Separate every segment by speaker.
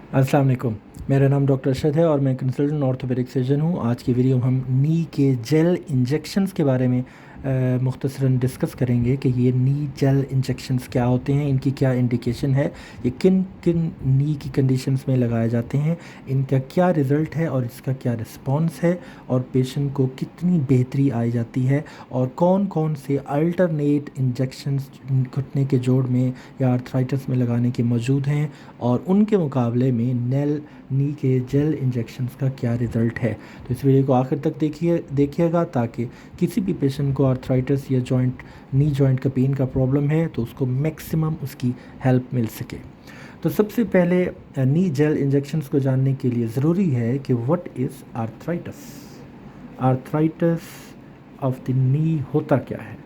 Speaker 1: अस्सलाम वालेकुम। मेरा नाम डॉक्टर अरशद है और मैं कंसल्टेंट ऑर्थोपेडिक सर्जन हूँ। आज की वीडियो में हम नी के जेल इंजेक्शंस के बारे में मुख्तसरन डिस्कस करेंगे कि ये नी जेल इंजेक्शंस क्या होते हैं, इनकी क्या इंडिकेशन है, ये किन किन नी की कंडीशंस में लगाए जाते हैं, इनका क्या रिज़ल्ट है और इसका क्या रिस्पॉन्स है, और पेशेंट को कितनी बेहतरी आई जाती है, और कौन कौन से अल्टरनेट इंजेक्शंस घुटने के जोड़ में या आर्थराइटिस में लगाने के मौजूद हैं, और उनके मुकाबले में नी के जेल इंजेक्शंस का क्या रिज़ल्ट है। तो इस वीडियो को आखिर तक देखिएगा ताकि किसी भी पेशेंट को आर्थराइटिस या नी जॉइंट का पेन का प्रॉब्लम है तो उसको मैक्सिमम उसकी हेल्प मिल सके। तो सबसे पहले नी जेल इंजेक्शंस को जानने के लिए ज़रूरी है कि what is arthritis. Arthritis of the knee होता क्या है।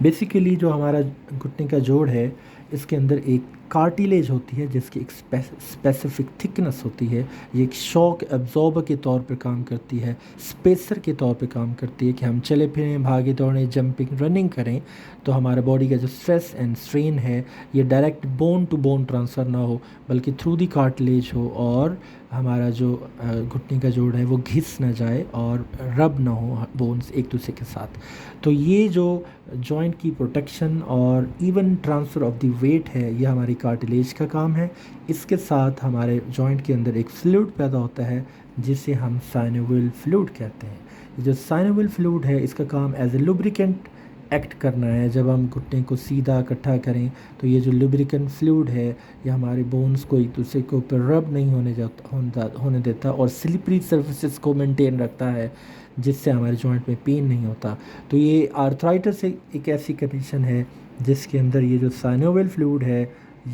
Speaker 1: बेसिकली जो हमारा घुटने का जोड़ है, इसके अंदर एक कार्टिलेज होती है जिसकी एक स्पेसिफिक थिकनेस होती है। ये एक शॉक एब्जॉर्बर के तौर पर काम करती है, स्पेसर के तौर पे काम करती है कि हम चले फिरें, भागे दौड़ें, जंपिंग, रनिंग करें तो हमारे बॉडी का जो स्ट्रेस एंड स्ट्रेन है ये direct bone to bone transfer ना हो बल्कि थ्रू दी कार्टिलेज हो, और हमारा जो घुटने का जोड़ है वो घिस ना जाए और रब ना हो बोन्स एक दूसरे के साथ। तो ये जो जॉइंट की प्रोटेक्शन और even transfer of the weight है ये हमारी कार्टिलेज का काम है। इसके साथ हमारे जॉइंट के अंदर एक फ्लूइड पैदा होता है जिसे हम साइनोवियल फ्लूइड कहते हैं। ये जो साइनोवियल फ्लूइड है इसका काम एज ए लुब्रिकेंट एक्ट करना है। जब हम घुटने को सीधा इकट्ठा करें तो ये जो लुब्रिकेंट फ्लूइड है ये हमारे बोन्स को एक दूसरे के ऊपर रब नहीं होने देता और स्लिपरी सर्फेसिस को मेंटेन रखता है जिससे हमारे जॉइंट में पेन नहीं होता। तो ये आर्थराइटिस एक ऐसी कंडीशन है जिसके अंदर ये जो साइनोवियल फ्लूइड है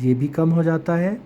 Speaker 1: ये भी कम हो जाता है,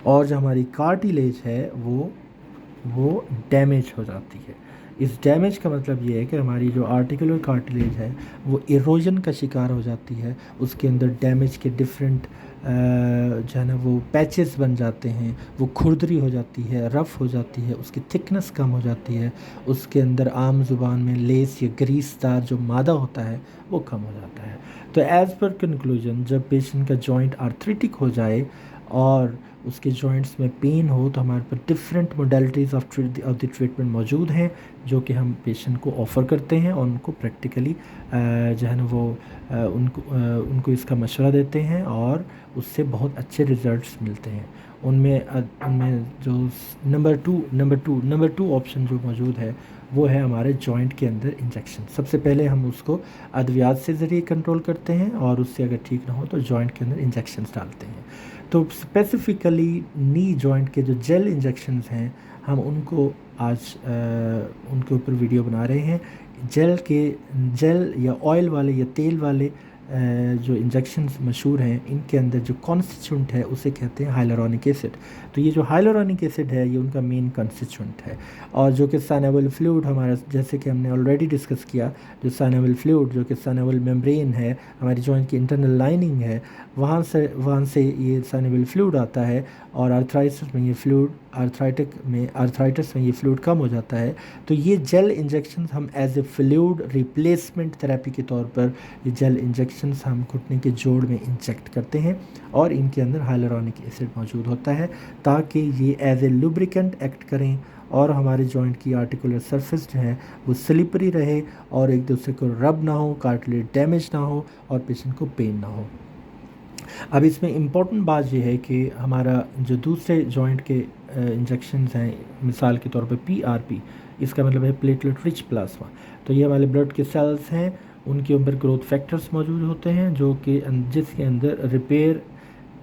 Speaker 1: और जो हमारी कार्टिलेज है वो डैमेज हो जाती है। इस डैमेज का मतलब ये है कि हमारी जो आर्टिकुलर कार्टिलेज है वो इरोजन का शिकार हो जाती है। उसके अंदर डैमेज के डिफरेंट जो है ना वो पैचेस बन जाते हैं, वो खुरदरी हो जाती है, रफ़ हो जाती है, उसकी थिकनेस कम हो जाती है, उसके अंदर आम ज़ुबान में लेस या ग्रीसदार जो मादा होता है वो कम हो जाता है। तो एज़ पर कंक्लूजन जब पेशेंट का जॉइंट आर्थरिटिक हो जाए और उसके जॉइंट्स में पेन हो तो हमारे पास different modalities of the treatment मौजूद हैं जो कि हम पेशेंट को ऑफ़र करते हैं और उनको प्रैक्टिकली जो है ना वो उनको इसका मशवरा देते हैं और उससे बहुत अच्छे रिज़ल्ट्स मिलते हैं। उनमें जो नंबर टू ऑप्शन जो मौजूद है वो है हमारे जॉइंट के अंदर इंजेक्शन। सबसे पहले हम उसको अद्वियात से ज़रिए कंट्रोल करते हैं और उससे अगर ठीक ना हो तो जॉइंट के अंदर इंजेक्शंस डालते हैं। तो स्पेसिफ़िकली नी जॉइंट के जो जेल इंजेक्शंस हैं हम उनको आज उनके ऊपर वीडियो बना रहे हैं। जेल या ऑयल वाले या तेल वाले जो इंजेक्शंस मशहूर हैं इनके अंदर जो कॉन्स्टिट्यूंट है उसे कहते हैं हाइलुरोनिक एसिड। तो ये जो हाइलुरोनिक एसिड है ये उनका मेन कॉन्स्टिट्यूंट है। और जो कि साइनोवियल फ्लूइड हमारा, जैसे कि हमने ऑलरेडी डिस्कस किया, जो साइनोवियल फ्लूइड जो कि साइनोवियल मेम्ब्रेन है, हमारी जॉइंट की इंटरनल लाइनिंग है, वहाँ से ये साइनोवियल फ्लूइड आता है और आर्थराइटिस में ये फ्लूइड कम हो जाता है। तो ये जेल इंजेक्शंस हम as a fluid replacement therapy के तौर पर ये जेल इंजेक्शंस हम घुटने के जोड़ में इंजेक्ट करते हैं और इनके अंदर हाइलुरोनिक एसिड मौजूद होता है ताकि ये एज ए लुब्रिकेंट एक्ट करें और हमारे जॉइंट की आर्टिकुलर सरफेस जो है वो स्लिपरी रहे और एक दूसरे को रब ना हो, कार्टिलेज डैमेज ना हो और पेशेंट को पेन ना हो। अब इसमें इम्पॉर्टेंट बात यह है कि हमारा जो दूसरे जॉइंट के इंजेक्शंस हैं, मिसाल के तौर पे पीआरपी, इसका मतलब है प्लेटलेट रिच प्लाज्मा। तो ये हमारे ब्लड के सेल्स हैं, उनके ऊपर ग्रोथ फैक्टर्स मौजूद होते हैं जो कि जिसके अंदर रिपेयर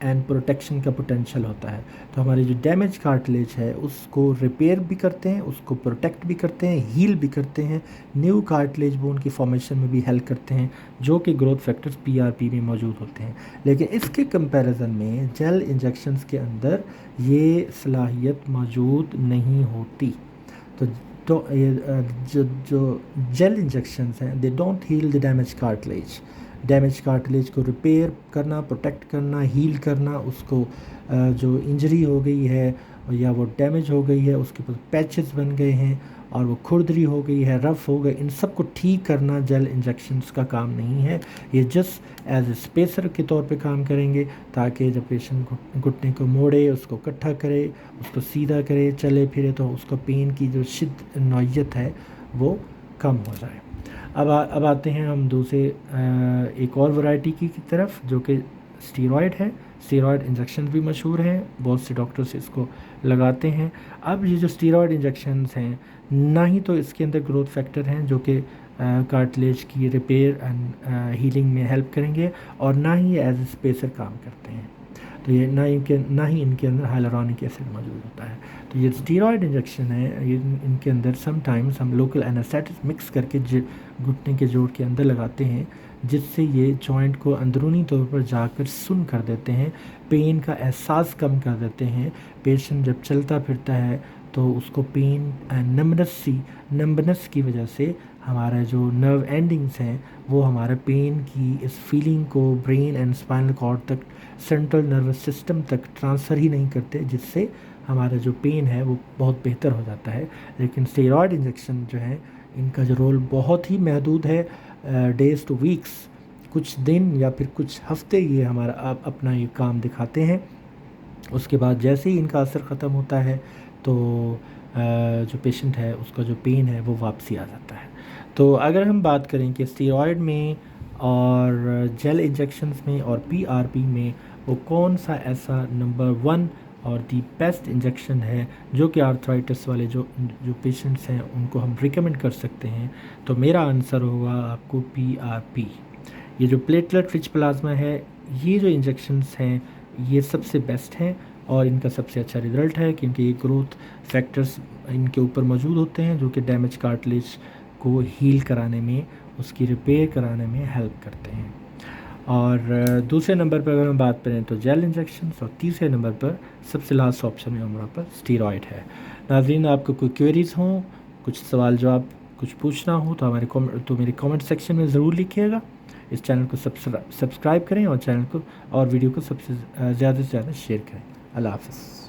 Speaker 1: एंड प्रोटेक्शन का पोटेंशियल होता है। तो हमारी जो डैमेज कार्टिलेज है उसको रिपेयर भी करते हैं, उसको प्रोटेक्ट भी करते हैं, हील भी करते हैं, न्यू कार्टिलेज बोन की फॉर्मेशन में भी हेल्प करते हैं जो कि ग्रोथ फैक्टर्स पीआरपी में मौजूद होते हैं। लेकिन इसके कंपैरिजन में जेल इंजेक्शंस के अंदर ये सलाहियत मौजूद नहीं होती। तो ये जो जेल इंजेक्शंस हैं they don't heal the damage cartilage को रिपेयर करना, प्रोटेक्ट करना, हील करना, उसको जो इंजरी हो गई है या वो डैमेज हो गई है उसके ऊपर पैचेस बन गए हैं और वो खुरदरी हो गई है, रफ़ हो गए, इन सब को ठीक करना जेल इंजेक्शंस का काम नहीं है। ये जस्ट एज ए स्पेसर के तौर पे काम करेंगे, ताकि जब पेशेंट घुटने को मोड़े, उसको इकट्ठा करे, उसको सीधा करे, चले फिरे, तो उसको पेन की जो शिद्दत नौयत है वो कम हो जाए। अब आते हैं हम दूसरे एक और वैरायटी की तरफ, जो कि स्टीरॉयड है। स्टीरॉयड इंजेक्शन भी मशहूर हैं, बहुत से डॉक्टर्स इसको लगाते हैं। अब ये जो स्टीरॉयड इंजेक्शंस हैं, ना ही तो इसके अंदर ग्रोथ फैक्टर हैं जो कि कार्टिलेज की रिपेयर एंड हीलिंग में हेल्प करेंगे, और ना ही एज ए स्पेसर काम करते हैं। तो ये ना ही इनके अंदर हाइलुरोनिक एसिड मौजूद होता है। तो ये स्टीरॉयड इंजेक्शन है, ये इनके अंदर समटाइम्स हम लोकल एनेस्थेटिक मिक्स करके घुटने के जोड़ के अंदर लगाते हैं, जिससे ये जॉइंट को अंदरूनी तौर पर जाकर सुन कर देते हैं, पेन का एहसास कम कर देते हैं। पेशेंट जब चलता फिरता है तो उसको पेन एंड नंबनेस की वजह से हमारा जो नर्व एंडिंग्स हैं वो हमारे पेन की इस फीलिंग को ब्रेन एंड स्पाइनल कॉर्ड तक, सेंट्रल नर्वस सिस्टम तक ट्रांसफ़र ही नहीं करते, जिससे हमारा जो पेन है वो बहुत बेहतर हो जाता है। लेकिन स्टेरॉयड इंजेक्शन जो है, इनका जो रोल बहुत ही महदूद है, डेज़ टू वीक्स, कुछ दिन या फिर कुछ हफ्ते ये हमारा अपना ये काम दिखाते हैं। उसके बाद जैसे ही इनका असर ख़त्म होता है तो जो पेशेंट है उसका जो पेन है वो वापसी आ जाता है। तो अगर हम बात करें कि स्टीरॉयड में और जेल इंजेक्शंस में और पीआरपी में वो कौन सा ऐसा नंबर 1 और दी बेस्ट इंजेक्शन है जो कि आर्थराइटिस वाले जो पेशेंट्स हैं उनको हम रिकमेंड कर सकते हैं, तो मेरा आंसर होगा आपको पीआरपी। ये जो प्लेटलेट रिच प्लाज्मा है, ये जो इंजेक्शंस हैं ये सबसे बेस्ट हैं और इनका सबसे अच्छा रिज़ल्ट है, क्योंकि ये ग्रोथ फैक्टर्स इनके ऊपर मौजूद होते हैं जो कि डैमेज कार्टिलेज को हील कराने में, उसकी रिपेयर कराने में हेल्प करते हैं। और दूसरे नंबर पर अगर हम बात करें तो जेल इंजेक्शंस, और तीसरे नंबर पर सबसे लास्ट ऑप्शन में हमारे पर स्टीरॉयड है। नाज़रीन, आपको कोई क्वेरीज़ हों, कुछ सवाल जवाब कुछ पूछना हो तो मेरे कमेंट सेक्शन में ज़रूर लिखिएगा। इस चैनल को सब्सक्राइब करें और वीडियो को सबसे ज़्यादा से ज़्यादा शेयर करें। अल्लाह हाफ़िज़।